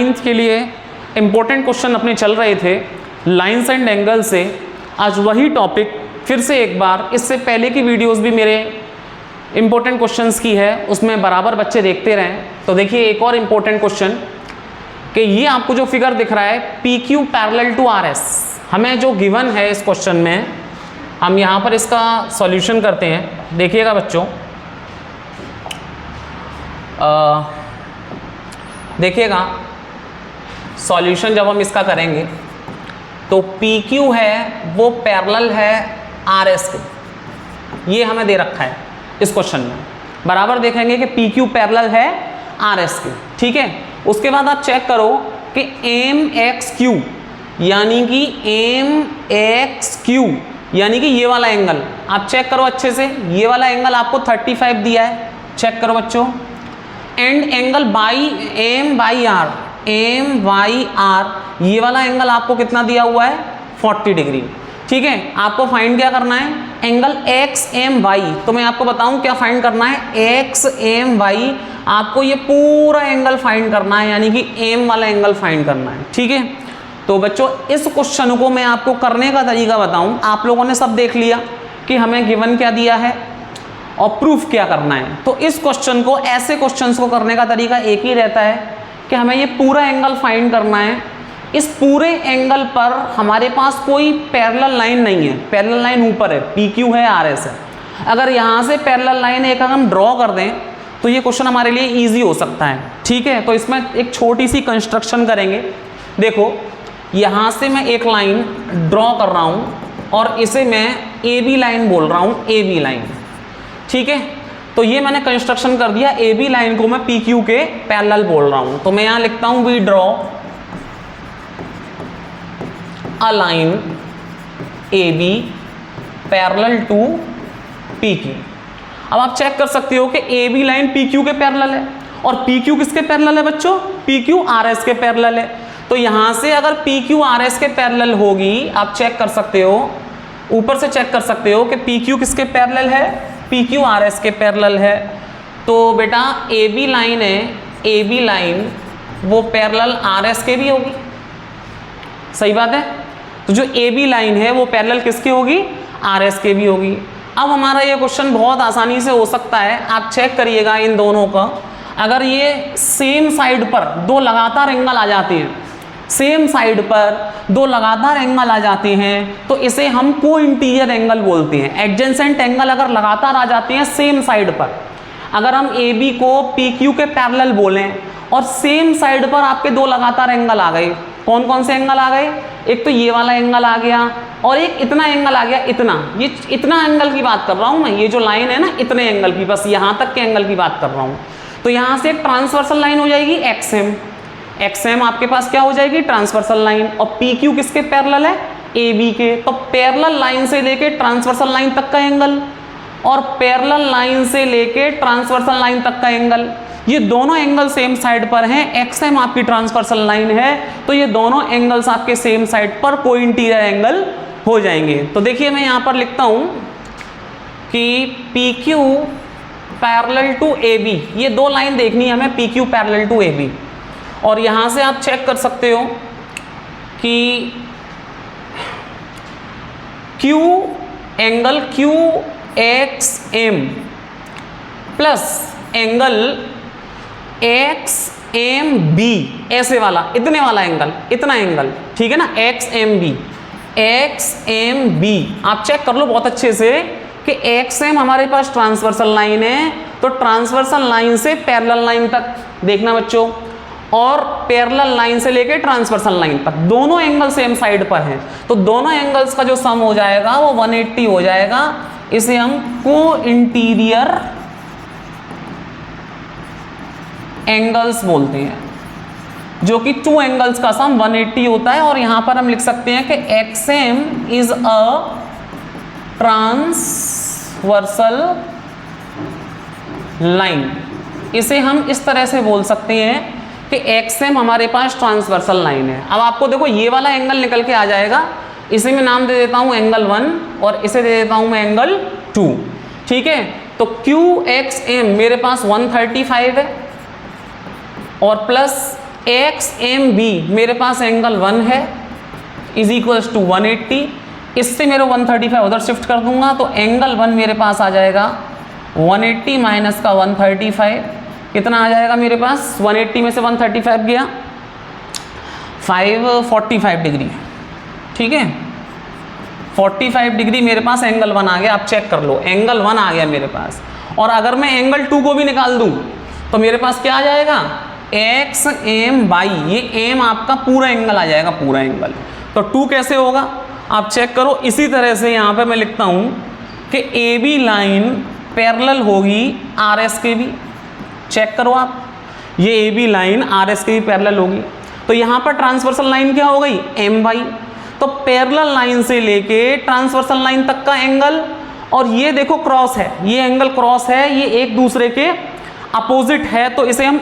9th के लिए important question अपने चल रहे थे लाइन्स एंड एंगल से। आज वही टॉपिक फिर से एक बार, इससे पहले की वीडियोस भी मेरे इम्पोर्टेंट क्वेश्चंस की है, उसमें बराबर बच्चे देखते रहें। तो देखिए एक और इम्पोर्टेंट क्वेश्चन कि ये आपको जो फिगर दिख रहा है P Q parallel to R S, हमें जो गिवन है इस क्वेश्चन में, हम यहाँ पर इसका सॉल्यूशन करते हैं। देखिएगा बच्चों, देखिएगा सॉल्यूशन जब हम इसका करेंगे तो पी क्यू है वो पैरेलल है आर एस के, ये हमें दे रखा है इस क्वेश्चन में। बराबर देखेंगे कि पी क्यू पैरेलल है आर एस के, ठीक है। उसके बाद आप चेक करो कि एम एक्स क्यू यानी कि एम एक्स क्यू यानी कि ये वाला एंगल आप चेक करो अच्छे से, ये वाला एंगल आपको 35 दिया है, चेक करो बच्चों। And angle M Y R M, Y Y आर, ये वाला एंगल आपको कितना दिया हुआ है 40 डिग्री, ठीक है। आपको फाइंड क्या करना है, एंगल एक्स एम वाई। तो मैं आपको बताऊं क्या फाइंड करना है, एक्स एम वाई, आपको ये पूरा एंगल फाइंड करना है, यानी कि एम वाला एंगल फाइंड करना है, ठीक है। तो बच्चों इस क्वेश्चन को मैं आपको करने का तरीका बताऊं, आप लोगों ने सब देख लिया कि हमें गिवन क्या दिया है और प्रूफ क्या करना है। तो इस क्वेश्चन को, ऐसे क्वेश्चंस को करने का तरीका एक ही रहता है कि हमें ये पूरा एंगल फाइंड करना है। इस पूरे एंगल पर हमारे पास कोई पैरेलल लाइन नहीं है, पैरेलल लाइन ऊपर है, पी क्यू है आर एस है। अगर यहाँ से पैरेलल लाइन एक अगर हम ड्रॉ कर दें तो ये क्वेश्चन हमारे लिए इजी हो सकता है, ठीक है। तो इसमें एक छोटी सी कंस्ट्रक्शन करेंगे। देखो यहाँ से मैं एक लाइन ड्रॉ कर रहा हूँ और इसे मैं ए बी लाइन बोल रहा हूँ, ए बी लाइन, ठीक है। तो ये मैंने कंस्ट्रक्शन कर दिया, ए बी लाइन को मैं पी क्यू के पैरेलल बोल रहा हूँ। तो मैं यहाँ लिखता हूँ we draw a line A B parallel to P Q. अब आप चेक कर सकते हो कि A B line P Q के पैरेलल है और पी क्यू किसके पैरेलल है बच्चों, पी क्यू आर एस के पैरेलल है। तो यहाँ से अगर पी क्यू आर एस के पैरेलल होगी, आप चेक कर सकते हो, ऊपर से चेक कर सकते हो कि पी क्यू किसके पैरेलल है, पी क्यू आर एस के पैरेलल है। तो बेटा ए बी लाइन है, ए बी लाइन वो पैरेलल आर एस के भी होगी, सही बात है। तो जो ए बी लाइन है वो पैरेलल किसकी होगी, आर एस के भी होगी। अब हमारा ये क्वेश्चन बहुत आसानी से हो सकता है, आप चेक करिएगा इन दोनों का, अगर ये सेम साइड पर दो लगातार एंगल आ जाते हैं, सेम साइड पर दो लगातार एंगल आ जाते हैं तो इसे हम को इंटीरियर एंगल बोलते हैं। एडजेसेंट एंगल अगर लगातार आ जाते हैं सेम साइड पर, अगर हम ए बी को पी क्यू के पैरेलल बोलें और सेम साइड पर आपके दो लगातार एंगल आ गए, कौन कौन से एंगल आ गए, एक तो ये वाला एंगल आ गया और एक इतना एंगल आ गया, इतना, ये इतना एंगल की बात कर रहा हूं मैं, ये जो लाइन है ना इतने एंगल की, बस यहां तक के एंगल की बात कर रहा हूं। तो यहां से एक ट्रांसवर्सल लाइन हो जाएगी एक्स एम, एक्स एम आपके पास क्या हो जाएगी, ट्रांसवर्सल लाइन। और पी क्यू किसके पैरेलल है, ए बी के। तो पैरेलल लाइन से लेके ट्रांसवर्सल लाइन तक का एंगल और पैरेलल लाइन से लेके ट्रांसवर्सल लाइन तक का एंगल, ये दोनों एंगल सेम साइड पर हैं। एक्स एम आपकी ट्रांसवर्सल लाइन है, तो ये दोनों एंगल्स आपके सेम साइड पर को इंटीरियर एंगल हो जाएंगे। तो देखिए मैं यहाँ पर लिखता हूँ कि P Q parallel to A B, ये दो लाइन देखनी है हमें, P Q parallel to A B. और यहाँ से आप चेक कर सकते हो कि Q angle Q X M plus angle X M B, ऐसे वाला, इतने वाला एंगल, इतना एंगल, ठीक है ना, X M B, X M B. आप चेक कर लो बहुत अच्छे से कि एक्स एम हमारे पास ट्रांसवर्सल लाइन है, तो ट्रांसवर्सल लाइन से पैरेलल लाइन तक देखना बच्चों, और पैरेलल लाइन से लेके ट्रांसवर्सल लाइन तक दोनों एंगल सेम साइड पर हैं, तो दोनों एंगल्स का जो सम हो जाएगा वो 180 हो जाएगा। इसे हम को इंटीरियर एंगल्स बोलते हैं, जो कि टू एंगल्स का सम 180 होता है। और यहां पर हम लिख सकते हैं कि X M is a transversal line, इसे हम इस तरह से बोल सकते हैं कि एक्स एम हमारे पास ट्रांसवर्सल लाइन है। अब आपको देखो ये वाला एंगल निकल के आ जाएगा, इसे मैं नाम दे देता हूं एंगल 1 और इसे दे देता हूं मैं एंगल 2, ठीक है। तो क्यू एक्स एम मेरे पास 135 है और प्लस एक्स एम बी मेरे पास एंगल 1 है इज इक्वल्स टू 180, इससे मेरे 135 उधर शिफ्ट कर दूंगा तो एंगल 1 मेरे पास आ जाएगा 180 माइनस का 135, कितना आ जाएगा मेरे पास, 180 में से 135 गया 545 डिग्री, ठीक है 45 डिग्री मेरे पास एंगल 1 आ गया। आप चेक कर लो, एंगल 1 आ गया मेरे पास। और अगर मैं एंगल 2 को भी निकाल दूं तो मेरे पास क्या आ जाएगा, एक्स एम बाई, ये एम आपका पूरा एंगल आ जाएगा, पूरा एंगल। तो 2 कैसे होगा आप चेक करो। इसी तरह से यहाँ पे मैं लिखता हूँ कि ए बी लाइन पैरेलल होगी आर एस के भी, चेक करो आप, ये A B line R S के भी पैरेलल होगी। तो यहाँ पर ट्रांसवर्सल लाइन क्या हो गई, एम बाई। तो पैरेलल लाइन से लेके ट्रांसवर्सल लाइन तक का एंगल, और ये देखो क्रॉस है, ये एंगल क्रॉस है, ये एक दूसरे के अपोजिट है, तो इसे हम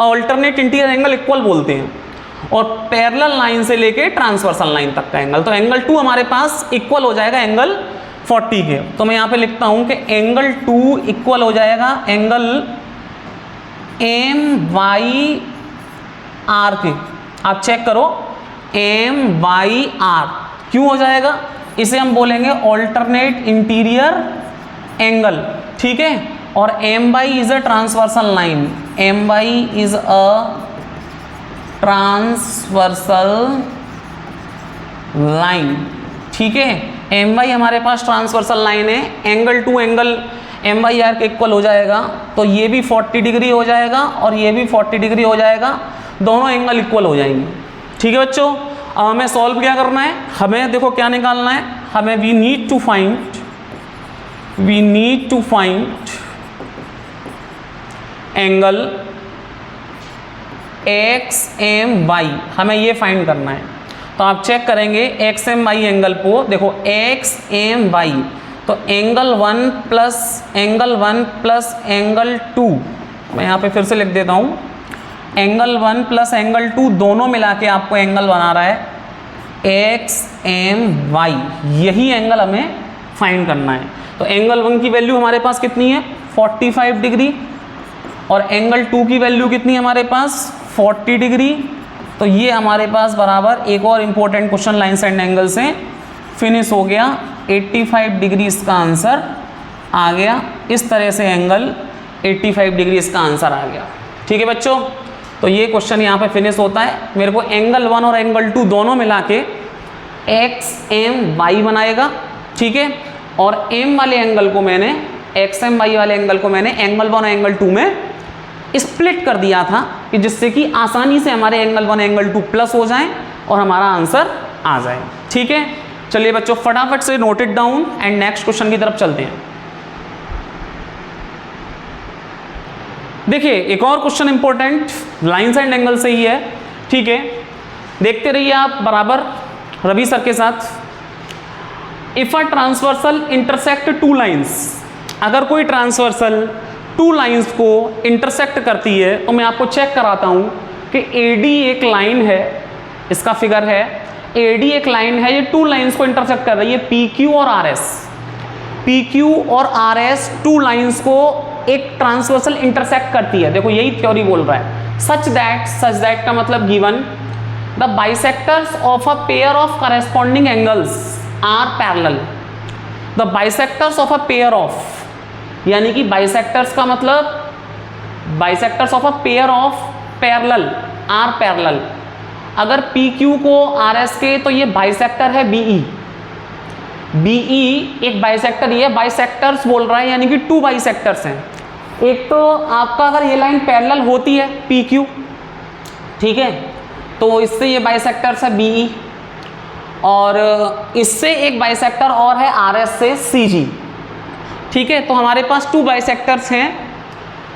अल्टरनेट इंटीरियर एंगल इक्वल बोलते हैं। और पैरेलल लाइन से लेके ट्रांसवर्सल लाइन तक का एंगल, तो एंगल 2 हमारे पास इक्वल हो जाएगा एंगल 40 के। तो मैं यहाँ पे लिखता हूँ कि एंगल 2 इक्वल हो जाएगा एंगल एम वाई आर के। आप चेक करो, एम वाई आर क्यों हो जाएगा, इसे हम बोलेंगे ऑल्टरनेट इंटीरियर एंगल, ठीक है। और M Y is a transversal line, M Y is a transversal line, ठीक है। एम वाई हमारे पास ट्रांसवर्सल लाइन है, angle 2 angle M Y R के इक्वल हो जाएगा, तो ये भी 40 डिग्री हो जाएगा और ये भी 40 डिग्री हो जाएगा, दोनों एंगल इक्वल हो जाएंगे, ठीक है बच्चों। अब हमें सॉल्व क्या करना है, हमें देखो क्या निकालना है, हमें we need to find angle X M Y, हमें ये फाइंड करना है। तो आप चेक करेंगे एक्स एम वाई एंगल को, देखो एक्स एम वाई, तो एंगल 1 प्लस एंगल 2, मैं यहाँ पे फिर से लिख देता हूँ, एंगल 1 प्लस एंगल 2 दोनों मिला के आपको एंगल बना रहा है एक्स एम वाई, यही एंगल हमें फाइंड करना है। तो एंगल 1 की वैल्यू हमारे पास कितनी है 45 डिग्री, और एंगल 2 की वैल्यू कितनी है हमारे पास 40 डिग्री। तो ये हमारे पास बराबर एक और important question lines and angle से फिनिश हो गया, 85 डिग्री इसका आंसर आ गया। इस तरह से एंगल 85 डिग्री इसका आंसर आ गया, ठीक है बच्चों। तो ये क्वेश्चन यहाँ पे फिनिश होता है। मेरे को एंगल 1 और एंगल 2 दोनों मिला के एक्स एम वाई बनाएगा, ठीक है। और एम वाले एंगल को मैंने, एक्स एम वाई वाले एंगल को मैंने एंगल 1 और एंगल 2 में स्प्लिट कर दिया था, कि जिससे कि आसानी से हमारे एंगल 1 एंगल 2 प्लस हो जाएं और हमारा आंसर आ जाए, ठीक है। चलिए बच्चों फटाफट से note it down and next question की तरफ चलते हैं। देखिए एक और question important lines and angle से ही है, ठीक है। देखते रहिए आप बराबर रवि सर के साथ। If a transversal intersect 2 lines, अगर कोई ट्रांसवर्सल 2 लाइंस को इंटरसेक्ट करती है, तो मैं आपको चेक कराता हूं कि एडी एक लाइन है, इसका फिगर है, एडी एक लाइन है, ये 2 लाइंस को इंटरसेक्ट कर रही है, पी क्यू और आर एस। पी क्यू और आर एस 2 लाइंस को एक ट्रांसवर्सल इंटरसेक्ट करती है। देखो यही थ्योरी बोल रहा है, सच दैट का मतलब given the bisectors of a pair of corresponding angles are parallel. The bisectors of a pair of, यानी कि बाइसेक्टर्स का मतलब bisectors of a pair of parallel are parallel. अगर पी क्यू को आर एस के, तो ये बाइसेक्टर है बीई। बीई एक बाइसेक्टर, ये बाइसेक्टर्स बोल रहा है, यानी कि 2 बाइसेक्टर्स हैं। एक तो आपका अगर ये लाइन पैरेलल होती है पी क्यू, ठीक है, तो इससे ये बाइसेक्टर्स है बीई, और इससे एक बाइसेक्टर और है आर एस से सी जी, ठीक है। तो हमारे पास 2 बाइसेक्टर्स हैं,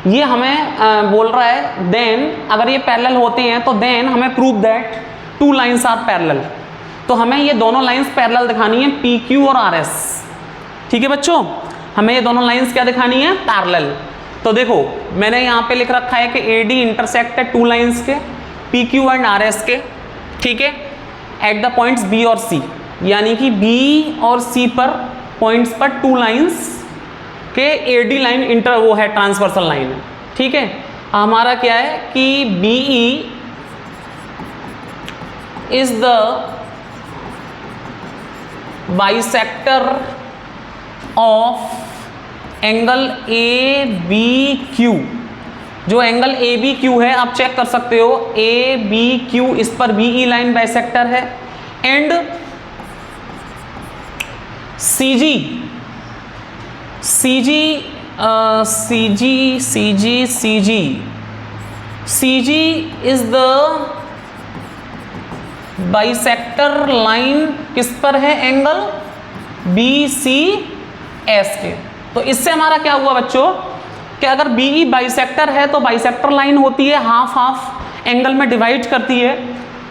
ये हमें बोल रहा है देन अगर ये पैरेलल होते हैं तो देन हमें prove that 2 lines are parallel. तो हमें ये दोनों लाइंस पैरेलल दिखानी है, पी क्यू और आर एस, ठीक है बच्चों। हमें ये दोनों लाइंस क्या दिखानी है, पैरेलल। तो देखो मैंने यहाँ पे लिख रखा है कि ए डी इंटरसेक्ट है 2 लाइंस के, P Q and are S के, ठीक है, एट द पॉइंट्स बी और सी, यानी कि बी और सी पर पॉइंट्स पर 2 लाइंस के एडी लाइन इंटर वो है ट्रांसवर्सल लाइन है, ठीक है। हमारा क्या है कि B E is the bisector of angle A B Q. जो एंगल ए बी क्यू है आप चेक कर सकते हो, ए बी क्यू, इस पर बीई लाइन बाइसेक्टर है। And C G C G C G C G C G C G is the bisector line किस पर है, एंगल बी सी एस के। तो इससे हमारा क्या हुआ बच्चों कि अगर बीई बाइसेक्टर है तो बाइसेक्टर लाइन होती है हाफ हाफ एंगल में डिवाइड करती है।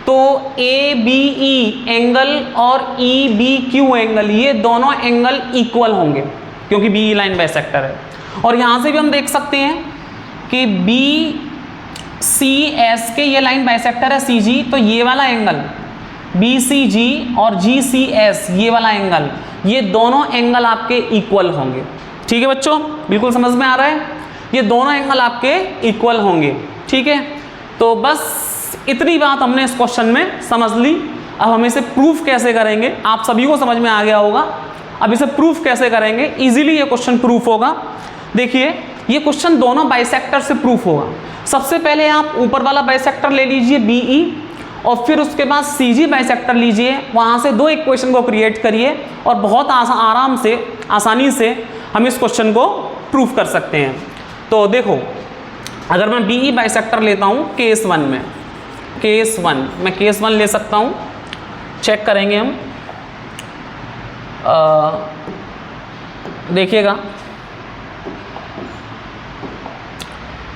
तो ए बी ई एंगल और ई बी क्यू एंगल, ये दोनों एंगल इक्वल होंगे क्योंकि बीई लाइन बाइसेक्टर है। और यहां से भी हम देख सकते हैं कि बी सी एस के ये लाइन बाइसेक्टर है सी जी, तो ये वाला एंगल बी सी जी और जी सी एस ये वाला एंगल, ये दोनों एंगल आपके इक्वल होंगे। ठीक है बच्चों, बिल्कुल समझ में आ रहा है, ये दोनों एंगल आपके इक्वल होंगे। ठीक है, तो बस इतनी बात हमने इस क्वेश्चन में समझ ली। अब हम इसे प्रूफ कैसे करेंगे, आप सभी को समझ में आ गया होगा। अब इसे प्रूफ कैसे करेंगे, इजीली ये क्वेश्चन प्रूफ होगा। देखिए ये क्वेश्चन दोनों बाइसेक्टर से प्रूफ होगा। सबसे पहले आप ऊपर वाला बाइसेक्टर ले लीजिए बीई, और फिर उसके बाद सीजी बाइसेक्टर लीजिए, वहाँ से दो इक्वेशन को क्रिएट करिए और बहुत आराम से आसानी से हम इस क्वेश्चन को प्रूफ कर सकते हैं। तो देखो अगर मैं बीई बाइसेक्टर लेता हूँ केस वन में, केस वन, मैं केस वन ले सकता हूँ, चेक करेंगे हम। देखिएगा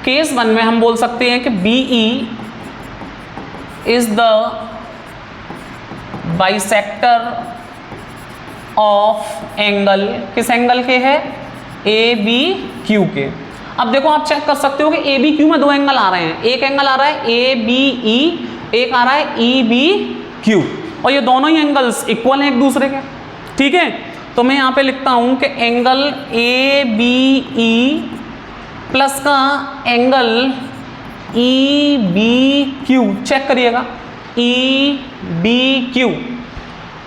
केस वन में हम बोल सकते हैं कि B E is the bisector of angle, किस एंगल के है, ए बी क्यू के। अब देखो आप चेक कर सकते हो कि ए बी क्यू में दो एंगल आ रहे हैं, एक एंगल आ रहा है ए बी ई, एक आ रहा है ई बी क्यू, और ये दोनों ही एंगल्स इक्वल हैं एक दूसरे के। ठीक है, तो मैं यहाँ पे लिखता हूँ कि angle A B E plus का angle E B Q, check करिएगा ई बी क्यू,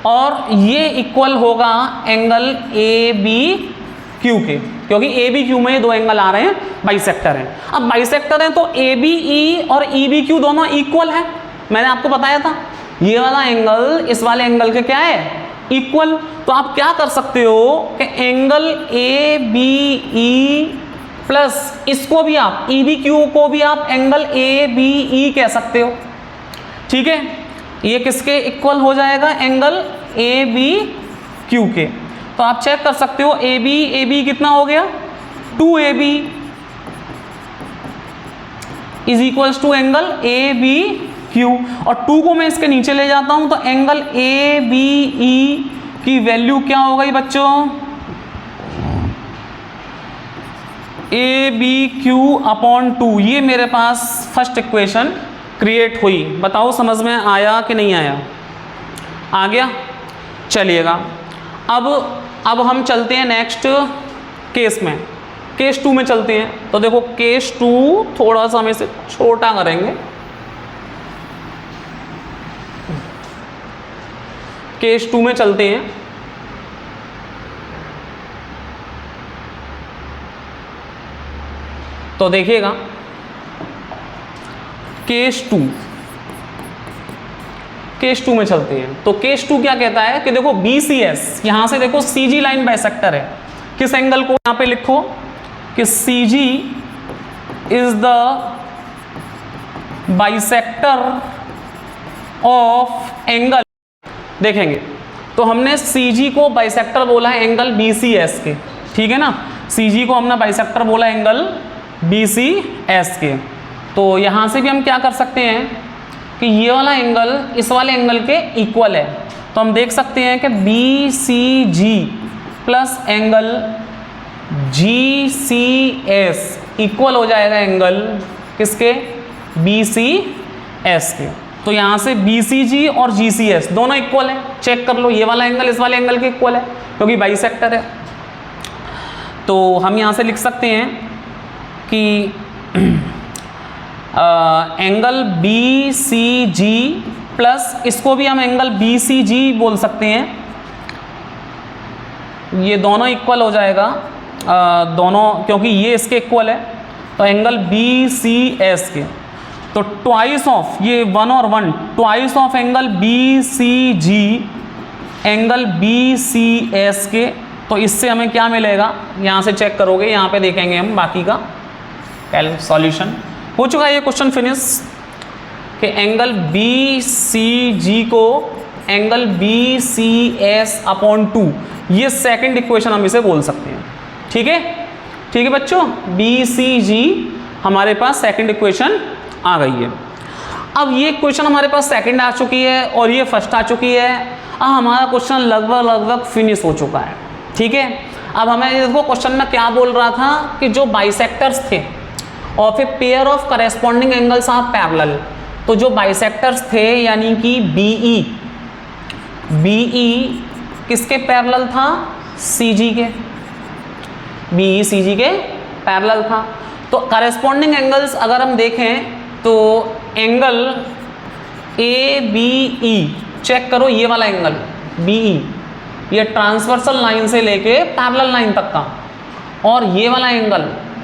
और ये इक्वल होगा एंगल ए बी क्यू के, क्योंकि ए बी क्यू में ये दो एंगल आ रहे हैं, बाइसेक्टर हैं। अब बाइसेक्टर हैं तो ए बी ई और ई बी क्यू दोनों इक्वल हैं। मैंने आपको बताया था ये वाला एंगल इस वाले एंगल के क्या है, इक्वल। तो आप क्या कर सकते हो कि angle A B E plus इसको भी आप ई बी क्यू को भी आप एंगल ए बी ई कह सकते हो। ठीक है, ये किसके इक्वल हो जाएगा, एंगल ए बी क्यू के। तो आप चेक कर सकते हो ए बी कितना हो गया, 2AB is equals to angle A B Q, और 2 को मैं इसके नीचे ले जाता हूं तो एंगल ए बी ई की वैल्यू क्या हो गई बच्चों, ए बी क्यू अपॉन 2। ये मेरे पास फर्स्ट इक्वेशन क्रिएट हुई। बताओ समझ में आया कि नहीं आया, आ गया। चलिएगा अब हम चलते हैं नेक्स्ट केस में, केस 2 में चलते हैं। तो देखो केस 2 थोड़ा सा हम इसे छोटा करेंगे, केस 2 में चलते हैं। तो देखिएगा केस 2 में चलते हैं। तो केस 2 क्या कहता है कि देखो BCS, यहां से देखो CG लाइन बाइसेक्टर है, किस एंगल को यहां पे लिखो कि CG is the bisector of angle. देखेंगे तो हमने CG को बाइसेक्टर बोला है एंगल BCS के, ठीक है ना, CG को हमने बाइसेक्टर बोला एंगल BCS के। तो यहां से भी हम क्या कर सकते हैं कि ये वाला एंगल इस वाले एंगल के इक्वल है। तो हम देख सकते हैं कि BCG plus angle GCS equal हो जाएगा एंगल किसके, BCS के। तो यहाँ से BCG और GCS दोनों इक्वल है, चेक कर लो, ये वाला एंगल इस वाले एंगल के इक्वल है क्योंकि बाइसेक्टर है। तो हम यहाँ से लिख सकते हैं कि एंगल BCG प्लस इसको भी हम एंगल BCG बोल सकते हैं, ये दोनों इक्वल हो जाएगा, दोनों क्योंकि ये इसके इक्वल है, तो एंगल BCS के, तो ट्वाइस ऑफ ये 1 और 1 twice of angle BCG angle BCS के, तो इससे हमें क्या मिलेगा, यहाँ से चेक करोगे, यहाँ पे देखेंगे हम बाकी का सॉल्यूशन। हो चुका है ये क्वेश्चन फिनिश कि एंगल BCG को एंगल BCS अपॉन 2, ये सेकंड इक्वेशन हम इसे बोल सकते हैं। ठीक है, ठीक है बच्चों, BCG हमारे पास सेकंड इक्वेशन आ गई है। अब ये क्वेश्चन हमारे पास सेकंड आ चुकी है और ये फर्स्ट आ चुकी है। अब हमारा क्वेश्चन लगभग फिनिश हो चुका है। ठीक है, अब हमें देखो क्वेश्चन में क्या बोल रहा था कि जो बाइसेक्टर्स थे of a pair of corresponding angles are parallel, तो जो बाइसेक्टर्स थे यानी कि BE किसके पैरेलल था, CG के, BE CG के पैरेलल था। तो करेस्पॉन्डिंग एंगल्स अगर हम देखें तो एंगल ABE, चेक करो ये वाला एंगल BE, ये ट्रांसवर्सल लाइन से लेके पैरेलल लाइन तक का, और ये वाला एंगल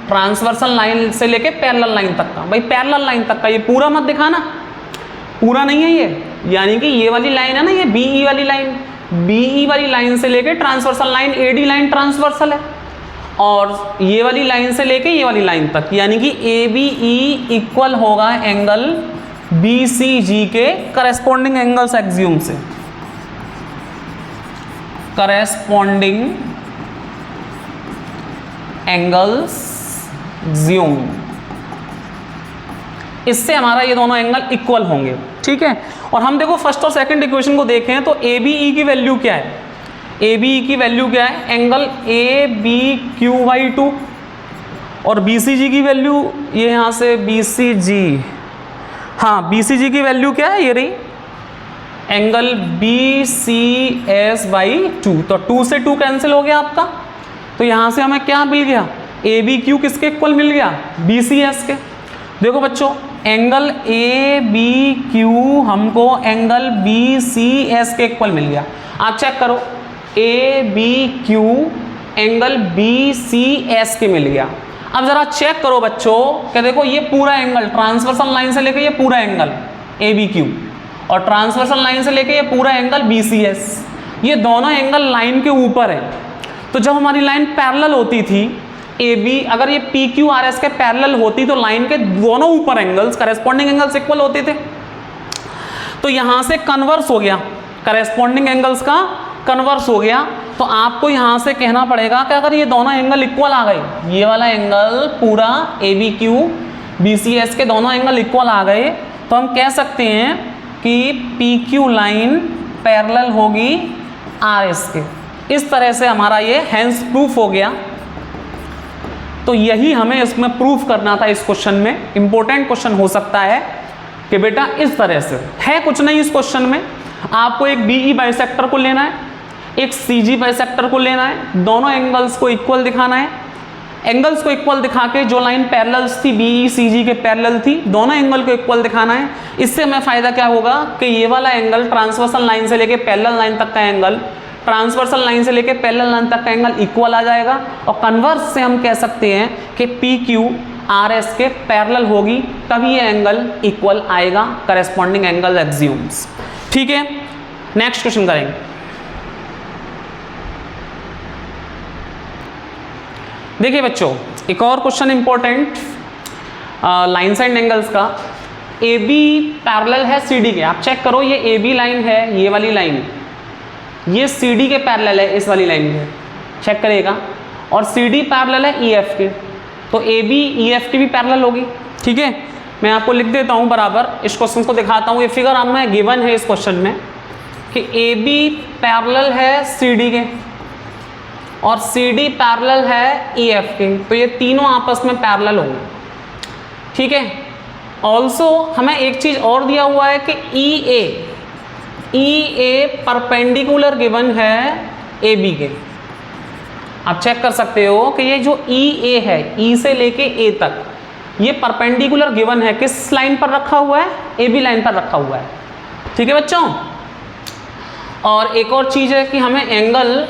ट्रांसवर्सल लाइन से लेके पैरेलल लाइन तक का। भाई पैरेलल लाइन तक का, ये पूरा मत दिखाना, पूरा नहीं है ये, यानी कि ये वाली लाइन है ना, ये BE वाली लाइन, BE वाली लाइन से लेके transversal line AD line transversal है, और ये वाली लाइन से लेके ये वाली लाइन तक, यानी कि ABE इक्वल होगा एंगल BCG के करेस्पॉन्डिंग एंगल्स एक्सियम से, करेस्पॉन्डिंग एंगल्स एक्सियम, इससे हमारा ये दोनों एंगल इक्वल होंगे। ठीक है, और हम देखो फर्स्ट और सेकंड इक्वेशन को देखें तो ABE की वैल्यू क्या है, ABE की वैल्यू क्या है, एंगल ABQ/2, और BCG की वैल्यू ये यहाँ से BCG, हाँ BCG की वैल्यू क्या है, ये रही एंगल BCS/2, तो 2 से 2 कैंसिल हो गया आपका, तो यहाँ से हमें क्या मिल गया, ABQ किसके इक्वल मिल गया, BCS के। देखो बच्चों, एंगल ABQ हमको एंगल BCS के इक्वल मिल गया। आप चेक करो, ABQ एंगल BCS के मिल गया। अब जरा चेक करो बच्चों कि देखो ये पूरा एंगल ट्रांसवर्सल लाइन से लेके ये पूरा एंगल ABQ और ट्रांसवर्सल लाइन से लेके ये पूरा एंगल BCS, ये दोनों एंगल लाइन के ऊपर है। तो जब हमारी लाइन पैरेलल होती थी AB, अगर ये PQRS के पैरेलल होती तो लाइन के दोनों ऊपर एंगल्स करेस्पॉन्डिंग एंगल्स इक्वल होते थे। तो यहां से कन्वर्स हो गया, करेस्पॉन्डिंग एंगल्स का कन्वर्स हो गया। तो आपको यहां से कहना पड़ेगा कि अगर ये दोनों एंगल इक्वल आ गए, ये वाला एंगल पूरा ABQ BCS के दोनों एंगल इक्वल आ गए, तो हम कह सकते हैं कि PQ लाइन पैरेलल होगी RS के। इस तरह से हमारा ये हेंस प्रूफ हो गया। तो यही हमें इसमें प्रूफ करना था इस क्वेश्चन में। इंपॉर्टेंट क्वेश्चन हो सकता है कि बेटा इस तरह से है, कुछ नहीं इस क्वेश्चन में। आपको एक BE बाइसेक्टर को लेना है, एक CG बाइसेक्टर को लेना है, दोनों एंगल्स को इक्वल दिखाना है। एंगल्स को इक्वल दिखा के जो लाइन पैरेलल्स थी BE CG के पैरेलल थी, दोनों एंगल को इक्वल दिखाना है। इससे हमें फायदा क्या होगा कि ये वाला एंगल ट्रांसवर्सल लाइन से लेके पैरेलल लाइन तक का एंगल, ट्रांसवर्सल लाइन से लेके पैरेलल लाइन तक का एंगल इक्वल आ जाएगा। और कन्वर्स से हम कह सकते हैं कि PQ RS के पैरेलल होगी, तभी ये एंगल इक्वल आएगा, करेस्पॉन्डिंग एंगल एक्सियम्स। ठीक है, नेक्स्ट क्वेश्चन करेंगे। देखिए बच्चों, एक और question important line side angles का। AB पैरेलल है CD के। आप चेक करो, ये AB लाइन है, ये वाली लाइन, ये CD के पैरेलल है इस वाली लाइन के, चेक करिएगा। और CD पैरेलल है EF के, तो AB EF की भी पैरेलल होगी। ठीक है, मैं आपको लिख देता हूँ बराबर, इस क्वेश्चन को दिखाता हूँ। ये फिगर हमें गिवन है इस क्वेश्चन में कि AB पैरेलल है CD के और CD पैरेलल है EF के, तो ये तीनों आपस में पैरेलल होंगे। ठीक है, ऑल्सो हमें एक चीज़ और दिया हुआ है कि EA परपेंडिकुलर गिवन है AB के। आप चेक कर सकते हो कि ये जो EA है, E से लेके A तक, ये परपेंडिकुलर गिवन है। किस लाइन पर रखा हुआ है? AB लाइन पर रखा हुआ है। ठीक है बच्चों। और एक और चीज है कि हमें एंगल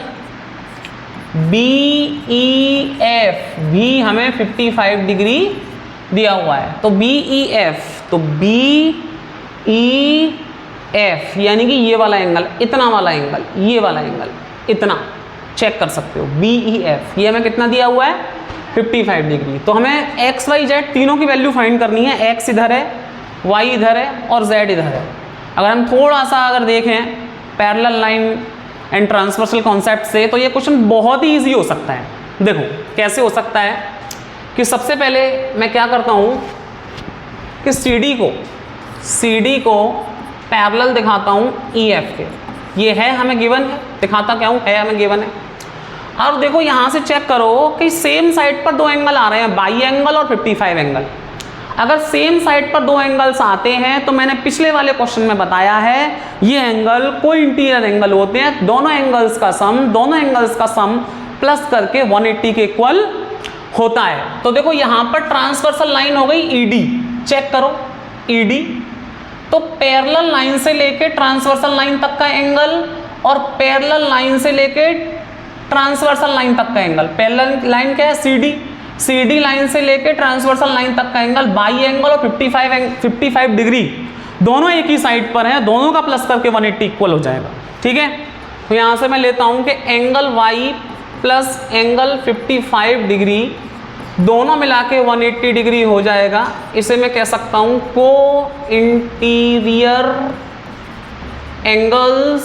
BEF भी हमें 55 डिग्री दिया हुआ है। तो BEF, तो BEF यानी कि ये वाला एंगल, इतना वाला एंगल, ये वाला एंगल, इतना चेक कर सकते हो। BEF ये हमें कितना दिया हुआ है? 55 डिग्री। तो हमें x, y, z तीनों की वैल्यू फाइंड करनी है। x इधर है, y इधर है और z इधर है। अगर हम थोड़ा सा अगर देखें parallel line and transversal concept से, तो ये क्वेश्चन बहुत ही ईजी हो सकता है। देखो कैसे हो सकता है कि सबसे पहले मैं क्या करता हूँ कि CD को पैरेलल दिखाता हूँ EF के। ये है हमें गिवन है, दिखाता क्या हूँ, है हमें गिवन है। और देखो यहाँ से चेक करो कि सेम साइड पर दो एंगल आ रहे हैं, बाई एंगल और 55 एंगल। अगर सेम साइड पर दो एंगल्स आते हैं तो मैंने पिछले वाले क्वेश्चन में बताया है ये एंगल कोई इंटीरियर एंगल होते हैं। दोनों एंगल्स का सम प्लस करके 180 के इक्वल होता है। तो देखो यहाँ पर ट्रांसवर्सल लाइन हो गई ED, चेक करो ED। तो पैरेलल लाइन से लेके ट्रांसवर्सल लाइन तक का एंगल और पैरेलल लाइन से लेके ट्रांसवर्सल लाइन तक का एंगल, पैरेलल लाइन क्या है? CD लाइन से लेके ट्रांसवर्सल लाइन तक का एंगल, बाई एंगल और 55 डिग्री दोनों एक ही साइड पर हैं, दोनों का प्लस करके 180 इक्वल हो जाएगा। ठीक है, तो यहाँ से मैं लेता हूँ कि angle Y plus angle 55 degree दोनों मिला के 180 डिग्री हो जाएगा। इसे मैं कह सकता हूँ को इंटीरियर एंगल्स।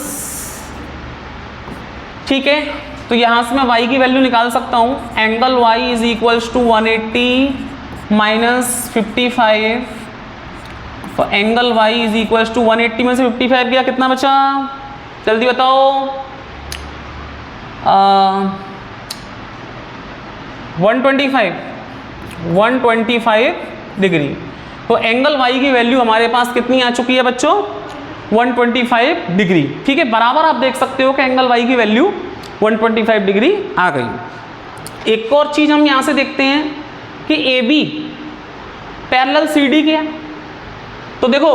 ठीक है, तो यहाँ से मैं y की वैल्यू निकाल सकता हूँ। Angle y is equals to 180 minus 55। तो angle y is equals to 180 में से 55 गया, कितना बचा? जल्दी बताओ। 125 डिग्री। तो एंगल y की वैल्यू हमारे पास कितनी आ चुकी है बच्चों? 125 डिग्री। ठीक है, बराबर आप देख सकते हो कि एंगल y की वैल्यू 125 डिग्री आ गई। एक और चीज हम यहां से देखते हैं कि AB पैरेलल CD के है। तो देखो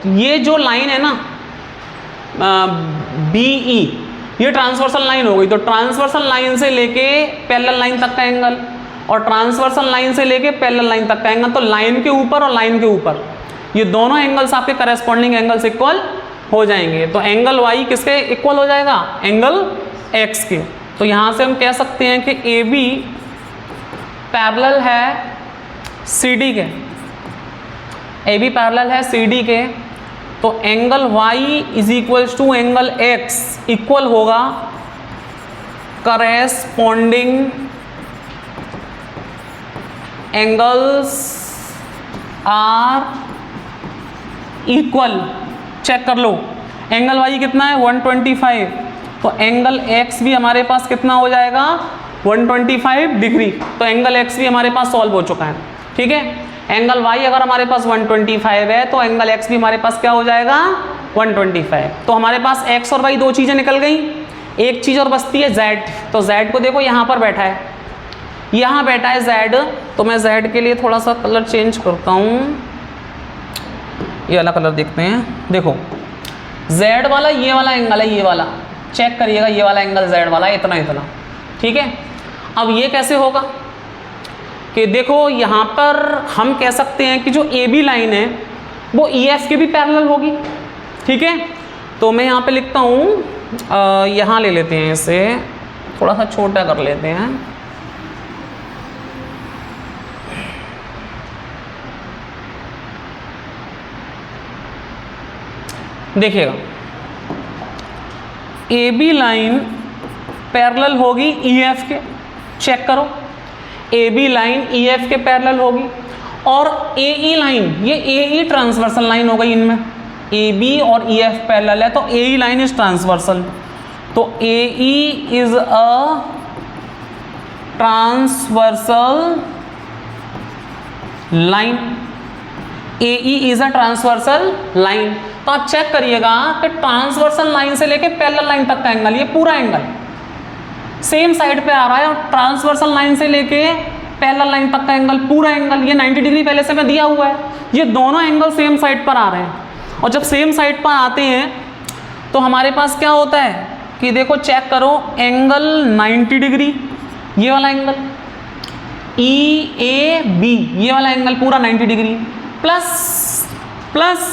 ये जो लाइन है ना BE, ये ट्रांसवर्सल लाइन हो गई। तो ट्रांसवर्सल लाइन से लेके पैरेलल लाइन तक का एंगल और ट्रांसवर्सल लाइन से लेके पैरेलल लाइन तक का एंगल, तो लाइन के ऊपर और लाइन के ऊपर ये दोनों एंगल्स आपके करस्पॉन्डिंग एंगल्स इक्वल हो जाएंगे। तो एंगल Y किसके इक्वल हो जाएगा? एंगल X के। तो यहां से हम कह सकते हैं कि AB पैरेलल है CD के, AB पैरेलल है CD के। तो angle Y is equals to angle X equal होगा corresponding angles are equal. Check कर लो एंगल Y कितना है? 125। तो एंगल X भी हमारे पास कितना हो जाएगा? 125 डिग्री। तो एंगल X भी हमारे पास सॉल्व हो चुका है। ठीक है, एंगल Y अगर हमारे पास 125 है तो एंगल X भी हमारे पास क्या हो जाएगा? 125। तो हमारे पास X और Y दो चीजें निकल गई, एक चीज और बचती है Z। तो Z को देखो यहाँ पर बैठा है, यहाँ बैठा है Z। तो मैं Z के लिए थोड़ा सा कलर चेंज करता हूँ, ये वाला कलर देखते हैं। देखो Z वाला ये वाला एंगल है, ये वाला चेक करिएगा, ये वाला एंगल Z वाला इतना इतना। ठीक है, अब ये कैसे होगा कि देखो यहाँ पर हम कह सकते हैं कि जो AB लाइन है वो EF के भी पैरेलल होगी। ठीक है, तो मैं यहाँ पे लिखता हूँ, यहाँ ले लेते हैं, इसे थोड़ा सा छोटा कर लेते हैं। देखिएगा AB लाइन पैरेलल होगी EF के, चेक करो AB लाइन EF के पैरेलल होगी। और AE लाइन, ये AE ट्रांसवर्सल लाइन हो गई, इनमें AB और EF पैरेलल है तो AE लाइन इज ट्रांसवर्सल। तो AE is a transversal line, AE is a transversal line. तो आप चेक करिएगा कि ट्रांसवर्सल लाइन से लेके पैरेलल लाइन तक का एंगल, ये पूरा एंगल सेम साइड पे आ रहा है, और ट्रांसवर्सल लाइन से लेके पैरेलल लाइन तक का एंगल, पूरा एंगल ये 90 डिग्री पहले से मैं दिया हुआ है। ये दोनों एंगल सेम साइड पर आ रहे हैं। और जब सेम साइड पर आते हैं तो हमारे पास क्या होता है कि देखो चेक करो, एंगल 90 डिग्री, ये वाला एंगल EAB, ये वाला एंगल पूरा 90 डिग्री, प्लस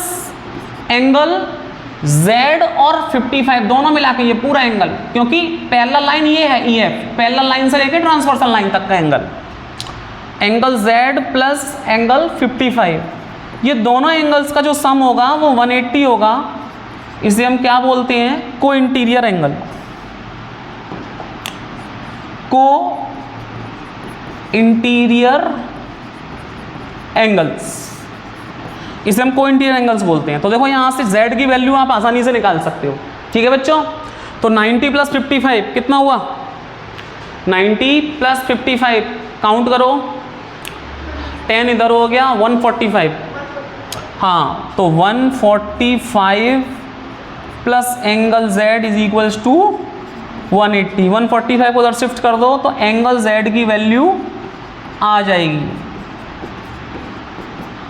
एंगल Z और 55 दोनों मिला के ये पूरा एंगल, क्योंकि पैरेलल लाइन ये है EF, पैरेलल लाइन से लेकर ट्रांसवर्सल लाइन तक का एंगल Z प्लस एंगल 55, ये दोनों एंगल्स का जो सम होगा वो 180 होगा। इसे हम क्या बोलते हैं, को इंटीरियर एंगल, को इंटीरियर एंगल्स, इसे हम को इंटीरियर एंगल्स बोलते हैं। तो देखो यहां से Z की वैल्यू आप आसानी से निकाल सकते हो, ठीक है बच्चों। तो 90 प्लस 55 कितना हुआ, 90 प्लस 55 काउंट करो, 10 इधर हो गया, 145, हाँ तो 145 plus angle Z is equals to 180, 145 को उधर शिफ्ट कर दो तो एंगल Z की वैल्यू आ जाएगी,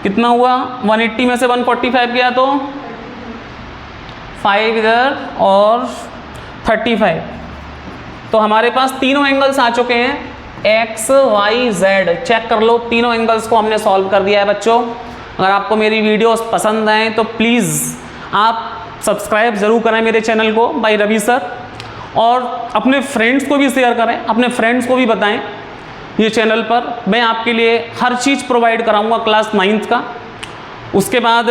कितना हुआ, 180 में से 145 गया तो 5 इधर और 35, तो हमारे पास तीनों एंगल्स आ चुके हैं, X Y Z, चेक कर लो, तीनों एंगल्स को हमने सॉल्व कर दिया है बच्चों। अगर आपको मेरी वीडियोस पसंद आए तो प्लीज़ आप सब्सक्राइब ज़रूर करें मेरे चैनल को बाय रवि सर, और अपने फ्रेंड्स को भी शेयर करें, अपने फ्रेंड्स को भी बताएं ये चैनल पर मैं आपके लिए हर चीज़ प्रोवाइड कराऊंगा क्लास 9th का। उसके बाद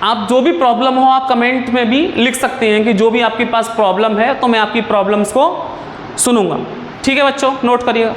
आप जो भी प्रॉब्लम हो आप कमेंट में भी लिख सकते हैं कि जो भी आपके पास प्रॉब्लम है, तो मैं आपकी प्रॉब्लम्स को सुनूंगा, ठीक है बच्चों, नोट करिएगा।